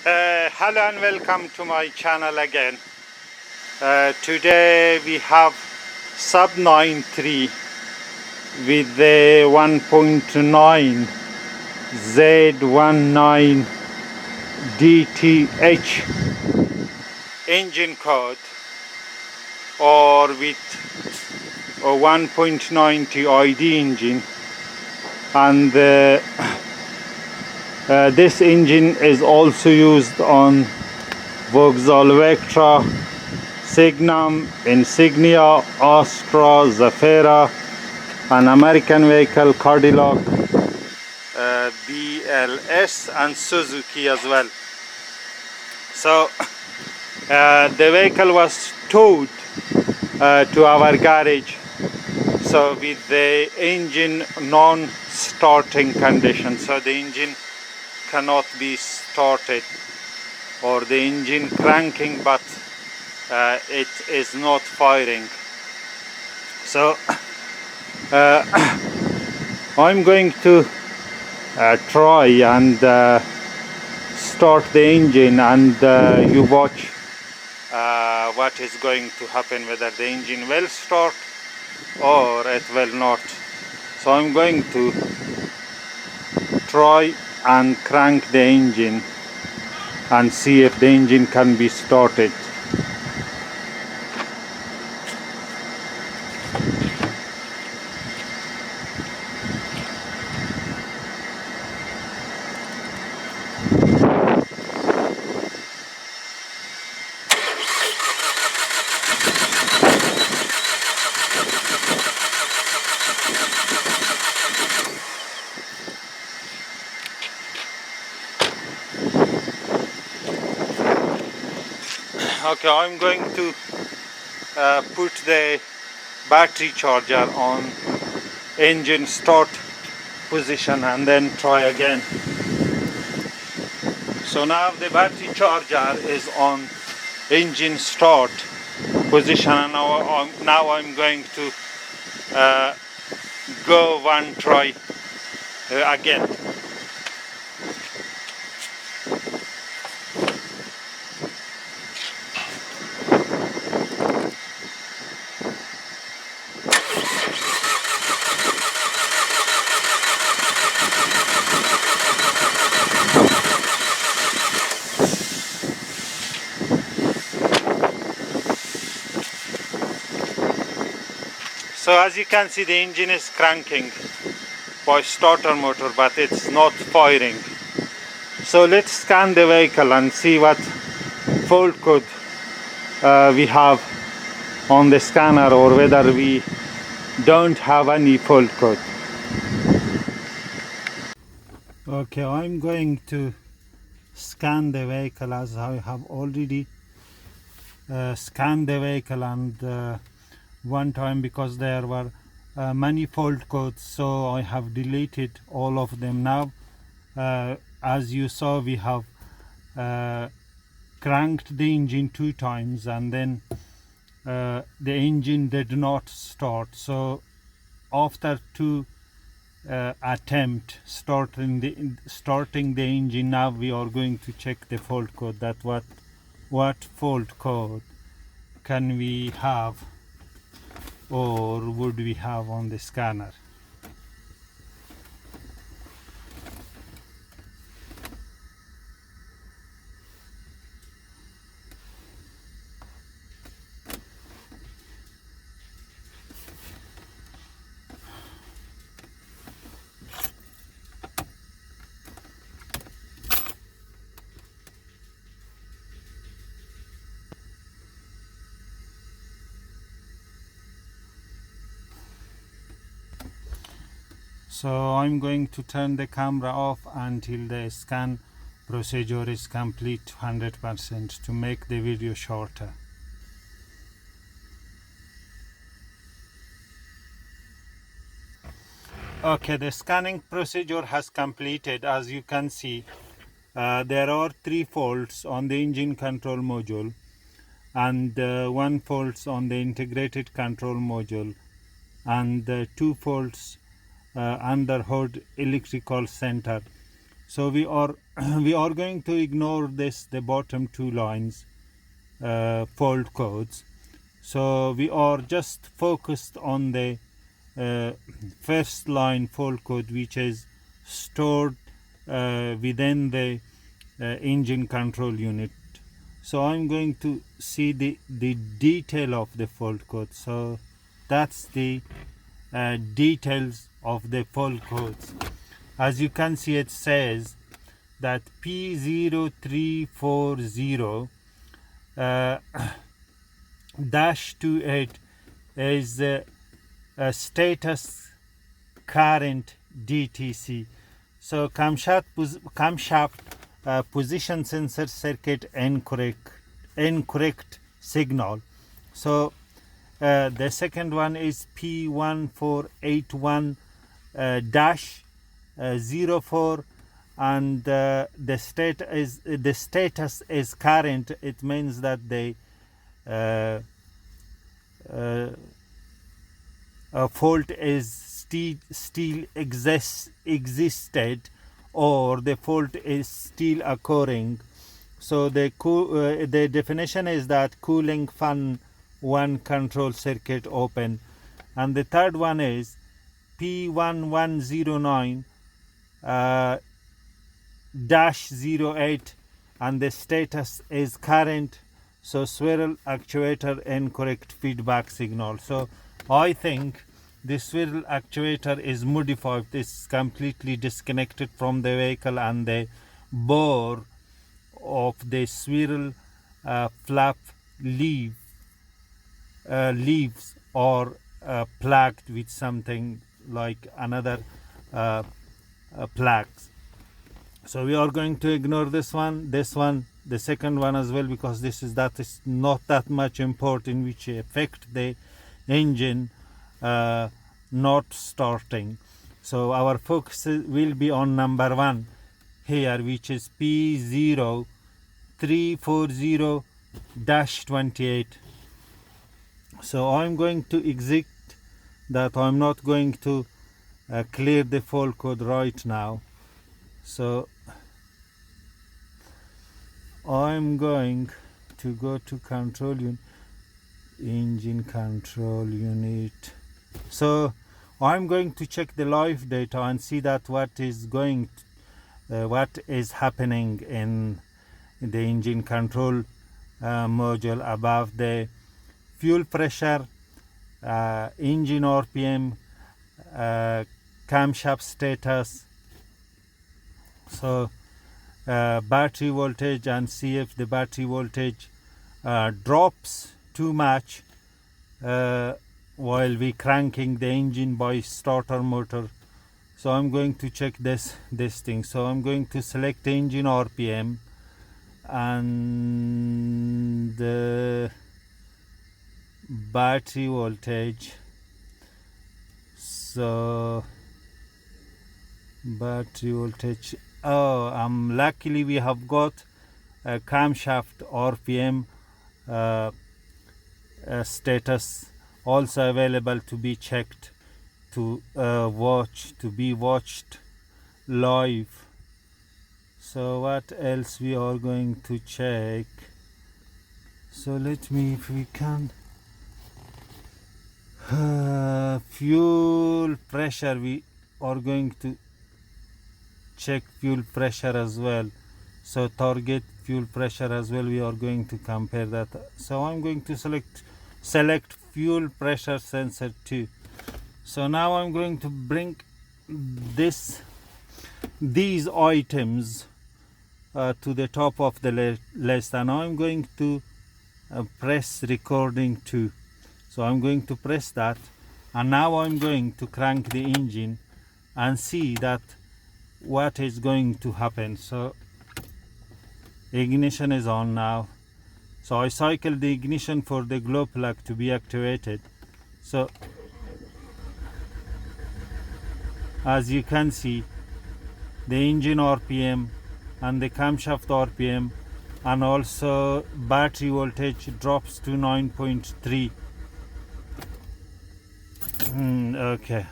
Hello and welcome to my channel again. Today we have SAAB 93 with the 1.9 Z19 DTH engine code, or with a 1.90 ID engine, and this engine is also used on Vauxhall Vectra, Signum, Insignia, Astra, Zafira, an American vehicle, Cadillac, BLS, and Suzuki as well. So the vehicle was towed to our garage, so with the engine non-starting condition, so the engine cannot be started, or the engine cranking but it is not firing. So I'm going to try and start the engine, and you watch what is going to happen, whether the engine will start or it will not. So I'm going to try and crank the engine and see if the engine can be started. Okay, I'm going to put the battery charger on engine start position and then try again. So now the battery charger is on engine start position, and now I'm going to go one try again. So as you can see, the engine is cranking by starter motor, but it's not firing. So let's scan the vehicle and see what fault code we have on the scanner, or whether we don't have any fault code. Okay, I'm going to scan the vehicle, as I have already scanned the vehicle and one time, because there were many fault codes, so I have deleted all of them. Now as you saw, we have cranked the engine 2 times, and then the engine did not start. So after 2 attempt starting the engine, now we are going to check the fault code, that what fault code can we have, or would we have on the scanner. So I'm going to turn the camera off until the scan procedure is complete 100% to make the video shorter. Okay, the scanning procedure has completed. As you can see, there are 3 faults on the engine control module, and 1 faults on the integrated control module, and 2 faults under hood electrical center, So we are we are going to ignore the bottom two lines fault codes. So we are just focused on the first line fault code, which is stored within the engine control unit. So I'm going to see the detail of the fault code. So that's the details of the fault codes. As you can see, it says that P0340 -28 is a status current DTC. So camshaft position sensor circuit incorrect signal. So the second one is P1481 -04, and the status is current. It means that the fault is still existed, or the fault is still occurring. So the definition is that cooling fan 1 control circuit open. And the third one is P1109 -08, and the status is current. So swirl actuator incorrect feedback signal. So I think the swirl actuator is modified. It's completely disconnected from the vehicle, and the bore of the swirl flap leaves are plagued with something like another plaques. So we are going to ignore this one, the second one as well, because that is not that much important, which affect the engine not starting. So our focus will be on number 1 here, which is P0340-28. So I'm going to exit that. I'm not going to clear the fault code right now. So I'm going to go to control unit, engine control unit. So I'm going to check the live data and see that what is happening in the engine control module above the fuel pressure, engine RPM, camshaft status. So battery voltage, and see if the battery voltage drops too much while we cranking the engine by starter motor. So I'm going to check this thing. So I'm going to select engine RPM and the battery voltage. So battery voltage, luckily we have got a camshaft RPM status also available to be checked, to be watched live. So what else we are going to check? So let me, if we can, fuel pressure, we are going to check fuel pressure as well. So target fuel pressure as well, we are going to compare that. So I'm going to select fuel pressure sensor 2. So now I'm going to bring these items to the top of the list, and I'm going to press recording 2. So I'm going to press that, and now I'm going to crank the engine and see that what is going to happen. So ignition is on now. So I cycle the ignition for the glow plug to be activated. So as you can see, the engine RPM and the camshaft RPM and also battery voltage drops to 9.3. Okay.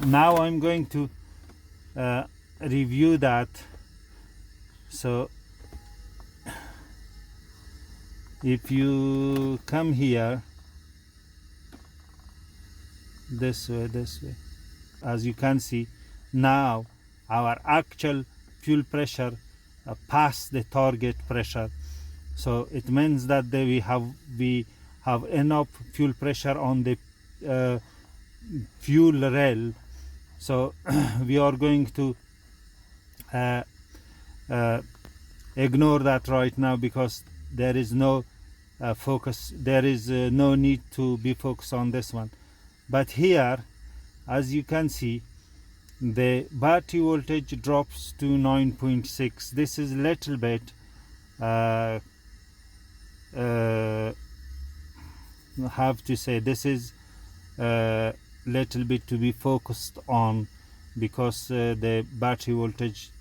now I'm going to review that. So if you come here this way, as you can see, now our actual fuel pressure past the target pressure. So it means that we have enough fuel pressure on the fuel rail. So we are going to ignore that right now, because there is no focus, there is no need to be focused on this one. But here, as you can see, the battery voltage drops to 9.6. This is little bit have to say, this is little bit to be focused on, because the battery voltage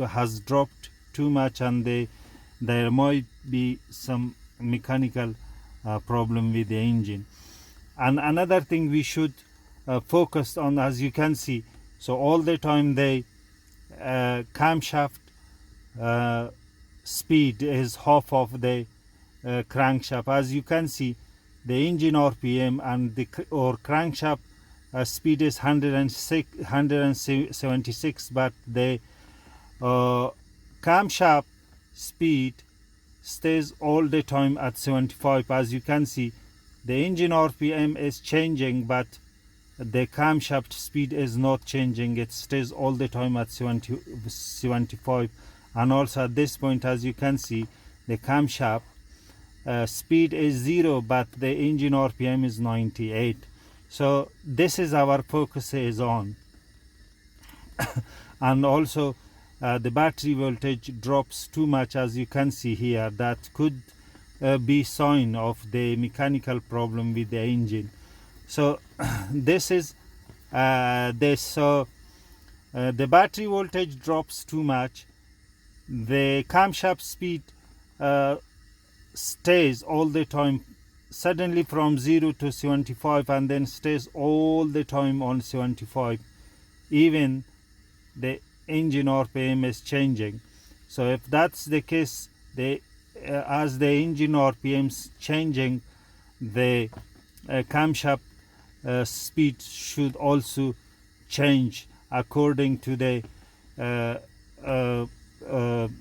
has dropped too much, and there might be some mechanical problem with the engine. And another thing we should focus on, as you can see, so all the time the camshaft speed is half of the crankshaft. As you can see, the engine RPM and the crankshaft speed is 176, but the camshaft speed stays all the time at 75. As you can see, the engine RPM is changing, but the camshaft speed is not changing. It stays all the time at 75. And also at this point, as you can see, the camshaft speed is 0, but the engine RPM is 98. So this is our focus is on. And also the battery voltage drops too much, as you can see here. That could be sign of the mechanical problem with the engine. So this is this. So the battery voltage drops too much. The camshaft speed stays all the time, suddenly from 0 to 75, and then stays all the time on 75. Even the engine RPM is changing. So if that's the case, as the engine RPM is changing, the camshaft speed should also change according to the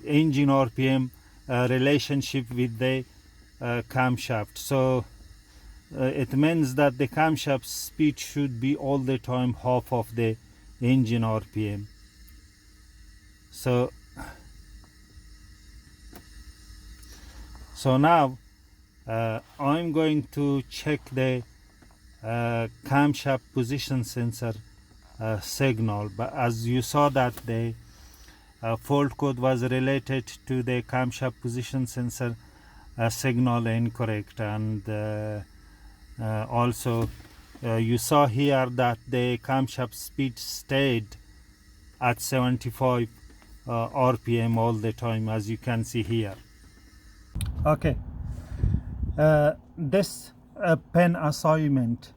engine RPM relationship with the camshaft. So it means that the camshaft speed should be all the time half of the engine RPM. So now I'm going to check the camshaft position sensor signal. But as you saw that the fault code was related to the camshaft position sensor signal incorrect, and also you saw here that the camshaft speed stayed at 75 RPM all the time, as you can see here. Okay, this pen assignment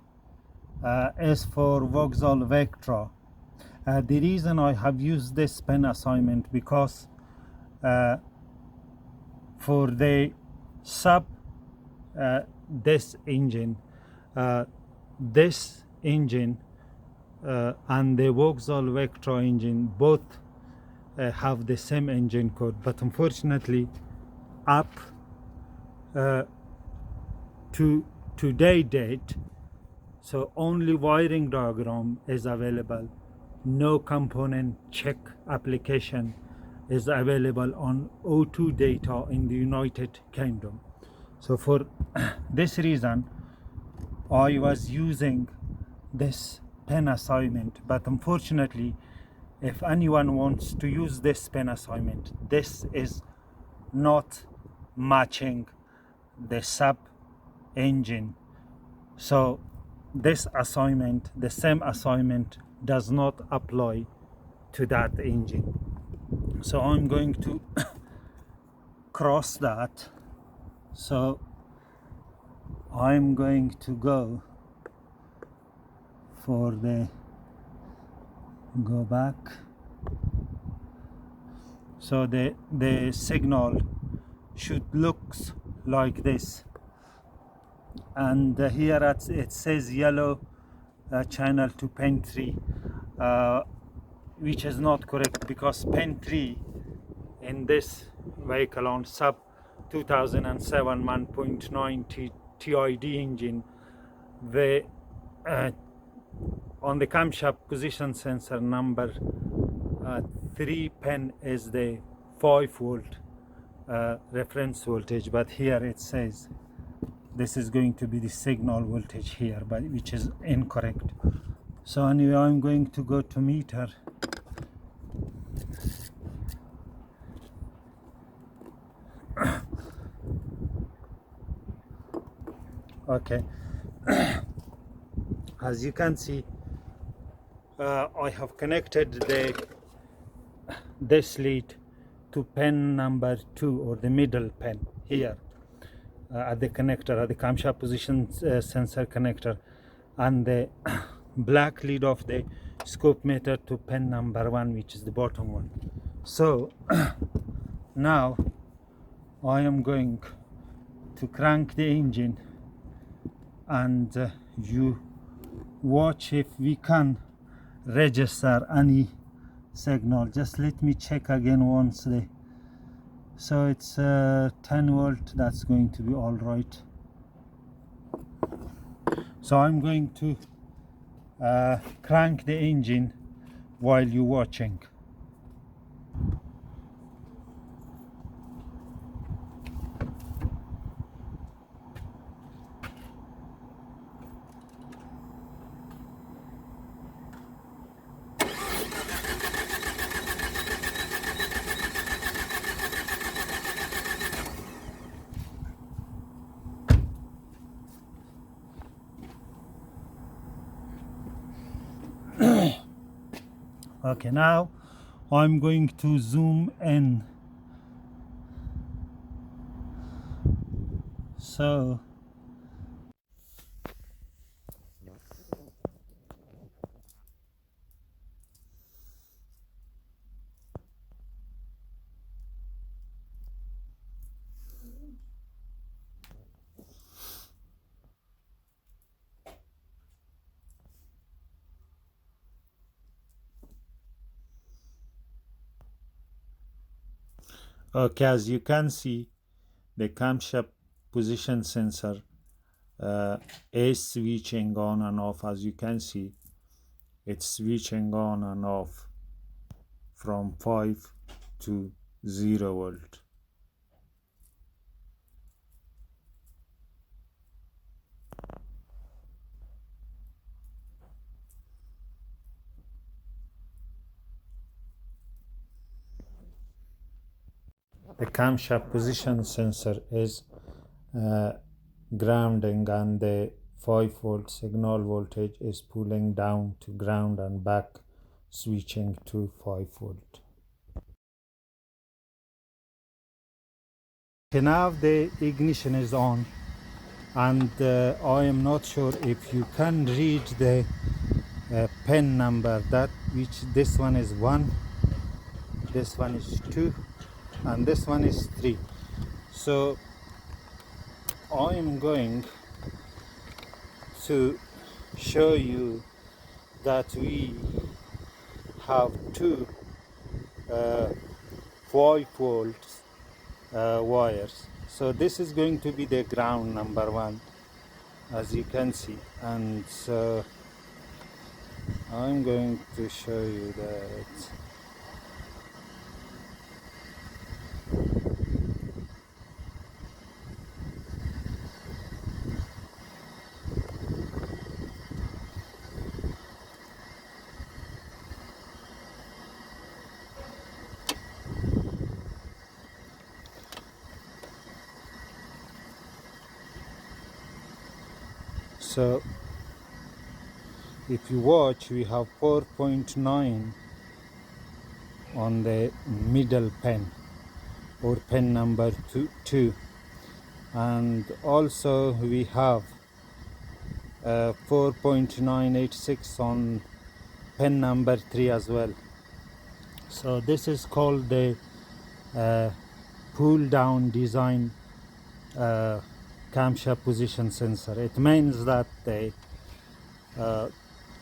is for Vauxhall Vectra. The reason I have used this pen assignment, because for the SAAB this engine and the Vauxhall Vectra engine both have the same engine code, but unfortunately up to today date, so only wiring diagram is available. No component check application is available on O2 data in the United Kingdom. So for this reason I was using this pen assignment, but unfortunately if anyone wants to use this pen assignment, this is not matching the SAAB engine. So this assignment, the same assignment, does not apply to that engine. So I'm going to cross that. So I'm going to go before they go back. So the signal should looks like this, and here it says yellow channel to pin 3, which is not correct, because pin 3 in this vehicle on SAAB 2007 1.9 TiD engine, the on the camshaft position sensor number 3 pin is the 5 volt reference voltage, but here it says this is going to be the signal voltage here, but which is incorrect. So anyway, I'm going to go to meter. Okay. As you can see, I have connected this lead to pin number 2, or the middle pin here at the connector, at the camshaft position sensor connector, and the black lead of the scope meter to pin number 1, which is the bottom one. So now I am going to crank the engine, and you watch if we can register any signal. Just let me check again once. So it's 10 volt, that's going to be all right. So I'm going to crank the engine while you're watching. Okay, now I'm going to zoom in. So okay, as you can see, the camshaft position sensor is switching on and off. As you can see, it's switching on and off from 5 to 0 volt. The camshaft position sensor is grounding, and the 5 volt signal voltage is pulling down to ground and back, switching to 5 volt. Okay, now the ignition is on, and I am not sure if you can read the pin number, that which this one is 1, this one is 2, and this one is 3. So I am going to show you that we have two 5 volts wires. So this is going to be the ground number 1, as you can see, and so I'm going to show you that. So if you watch, we have 4.9 on the middle pin, or pin number 2, and also we have 4.986 on pin number 3 as well. So this is called the pull down design camshaft position sensor. It means that the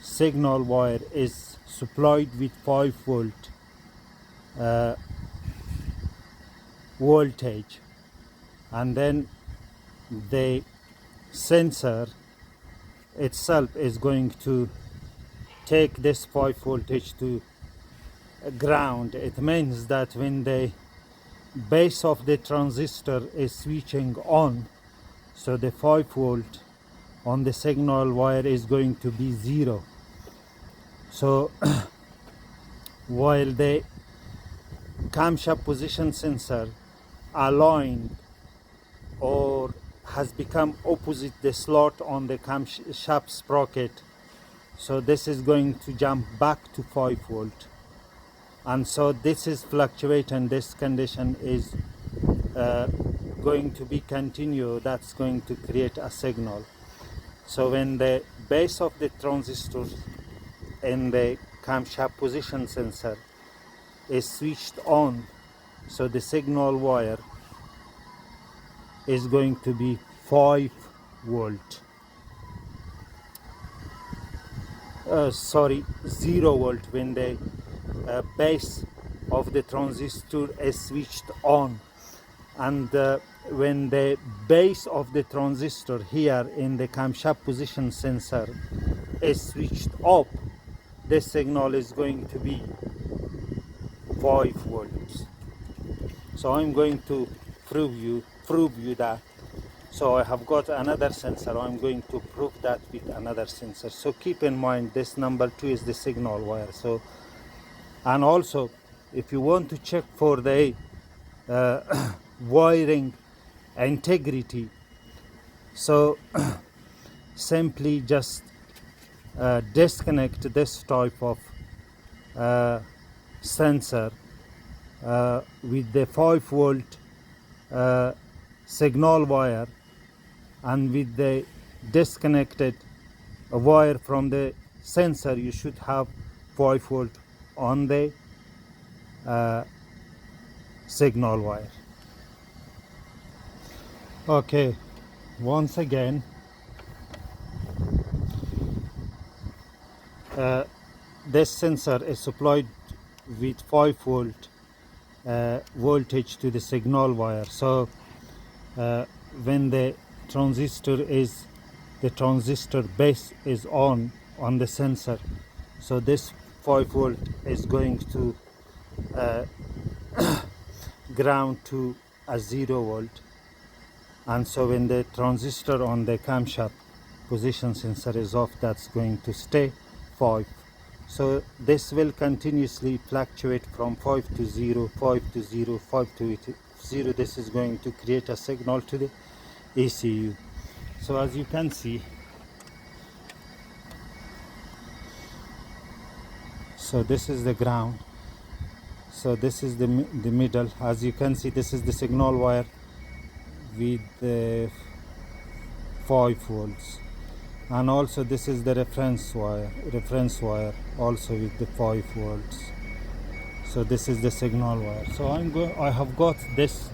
signal wire is supplied with 5 volt voltage, and then the sensor itself is going to take this 5 voltage to ground. It means that when the base of the transistor is switching on, so the 5 volt on the signal wire is going to be 0. So while the camshaft position sensor aligned or has become opposite the slot on the camshaft sprocket, so this is going to jump back to 5 volt, and so this is fluctuating. This condition is going to be continued. That's going to create a signal. So when the base of the transistor in the camshaft position sensor is switched on, so the signal wire is going to be 5 volt. 0 volt when the base of the transistor is switched on, and when the base of the transistor here in the camshaft position sensor is switched up, this signal is going to be 5 volts. So I'm going to prove you that. So I have got another sensor. I'm going to prove that with another sensor. So keep in mind this number 2 is the signal wire. So, and also if you want to check for the wiring integrity, so simply just disconnect this type of sensor with the 5 volt signal wire, and with the disconnected wire from the sensor you should have 5 volt on the signal wire. Okay, once again this sensor is supplied with 5 volt voltage to the signal wire. So when the transistor base is on the sensor, so this 5 volt is going to ground to a 0 volt, and so when the transistor on the camshaft position sensor is off, that's going to stay 5. So this will continuously fluctuate from 5 to 0, 5 to 0, 5 to 0. This is going to create a signal to the ECU. So as you can see, so this is the ground, so this is the middle. As you can see, this is the signal wire with the 5 volts, and also this is the reference wire also with the 5 volts. So this is the signal wire. So I have got this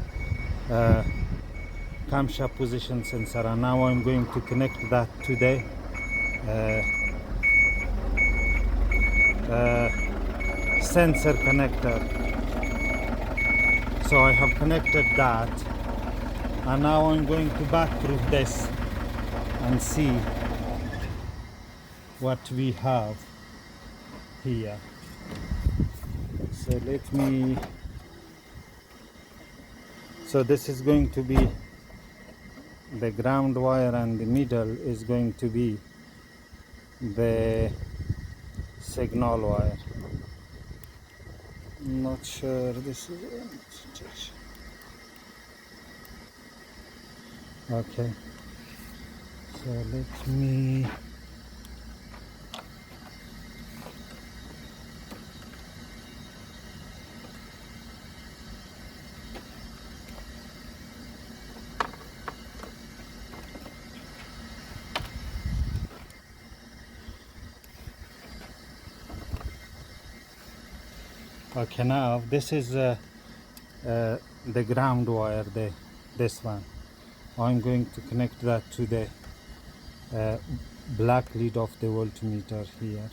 camshaft position sensor, and now I'm going to connect that to the sensor connector. So I have connected that, and now I'm going to backproof this and see what we have here. So let me, so this is going to be the ground wire, and the middle is going to be the signal wire. I'm not sure this is okay. So let me Okay, now this is the ground wire, this one. I'm going to connect that to the black lead of the voltmeter here,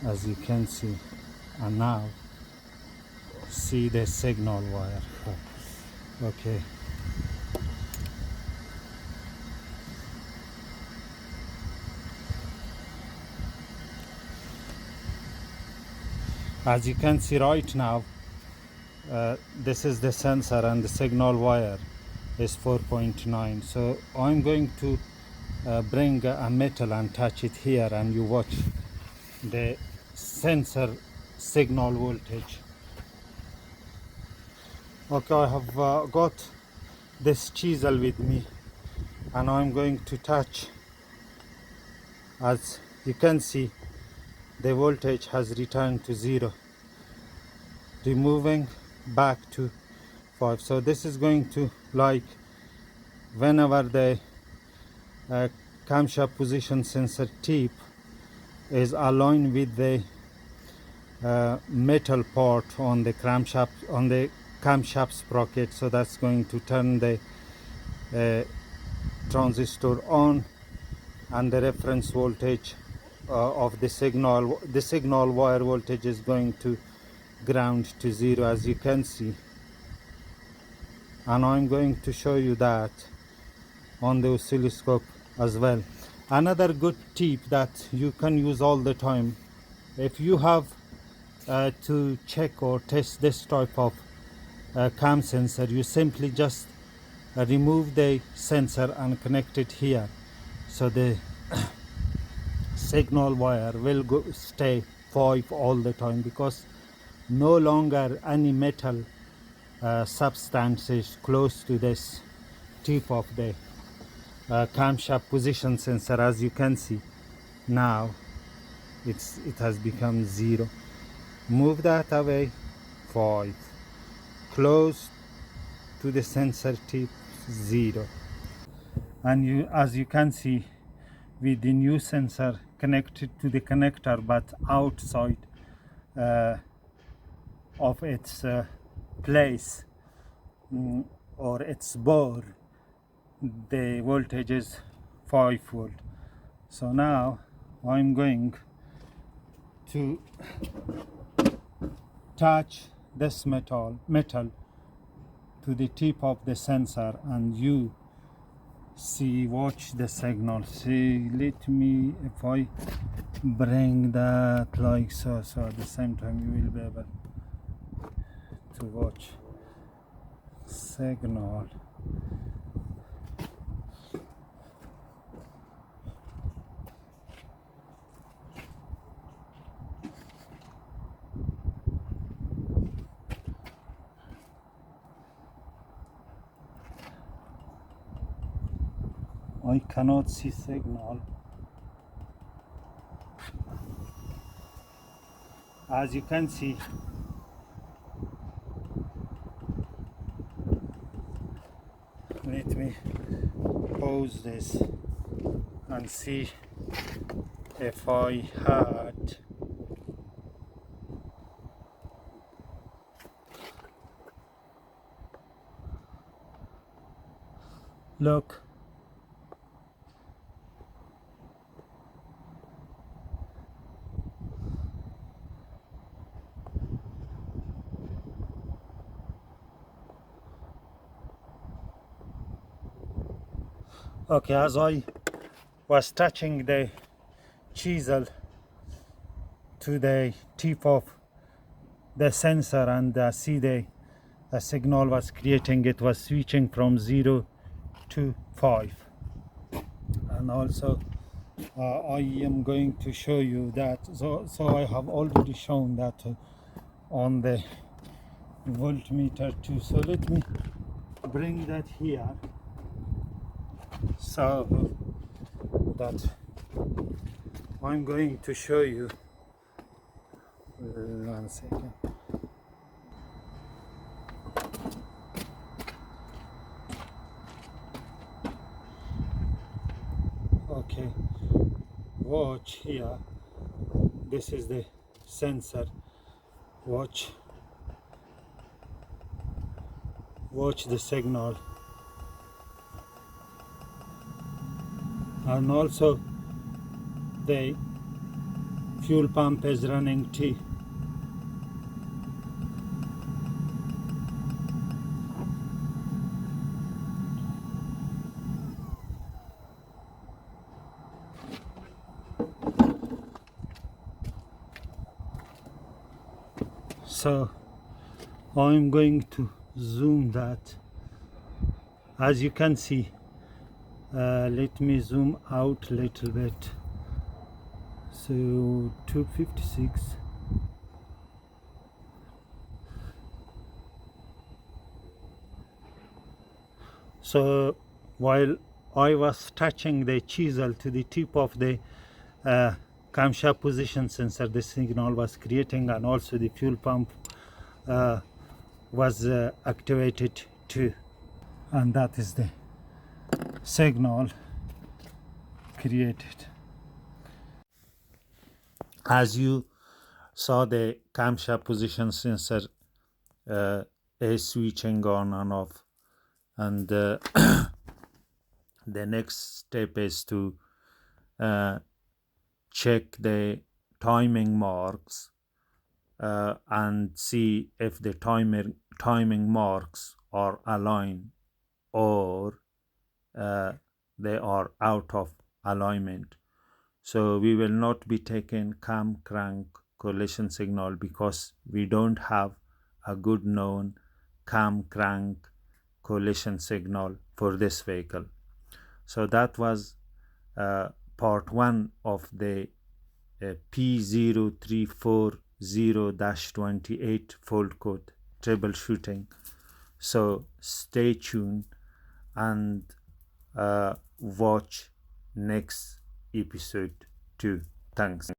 as you can see. And now see the signal wire. Okay, as you can see right now, this is the sensor and the signal wire is 4.9. so I'm going to bring a metal and touch it here, and you watch the sensor signal voltage. Okay, I have got this chisel with me, and I'm going to touch. As you can see, the voltage has returned to 0, removing back to 5. So this is going to, like, whenever the camshaft position sensor tip is aligned with the metal part on the camshaft sprocket, so that's going to turn the transistor on, and the reference voltage of the signal wire voltage is going to ground to 0, as you can see. And I'm going to show you that on the oscilloscope as well. Another good tip that you can use all the time, if you have to check or test this type of cam sensor, you simply just remove the sensor and connect it here, so the signal wire will stay 5 all the time, because no longer any metal substance is close to this tip of the camshaft position sensor. As you can see now, it has become 0. Move that away, 5. Close to the sensor tip, 0. And as you can see, with the new sensor connected to the connector but outside of its place or its bore, the voltage is 5 volt. So now I'm going to touch this metal to the tip of the sensor, and you see, watch the signal. See, let me, if I bring that like so, at the same time you will be able to watch signal. I cannot see signal. As you can see, let me pause this and see if I had look. Okay, as I was touching the chisel to the tip of the sensor, and see the signal was creating, it was switching from 0 to 5. And also I am going to show you that, so I have already shown that on the voltmeter too. So let me bring that here, so that I'm going to show you. 1 second. Okay, watch here. This is the sensor watch the signal, and also the fuel pump is running too. So I'm going to zoom that. As you can see, let me zoom out a little bit. So 256. So while I was touching the chisel to the tip of the camshaft position sensor, the signal was creating, and also the fuel pump was activated too, and that is the signal created. As you saw, the camshaft position sensor is switching on and off, and the next step is to check the timing marks and see if the timing marks are aligned or they are out of alignment. So we will not be taking cam crank collision signal because we don't have a good known cam crank collision signal for this vehicle. So that was part 1 of the P0340-28 fault code troubleshooting. So stay tuned and watch next episode 2. Thanks.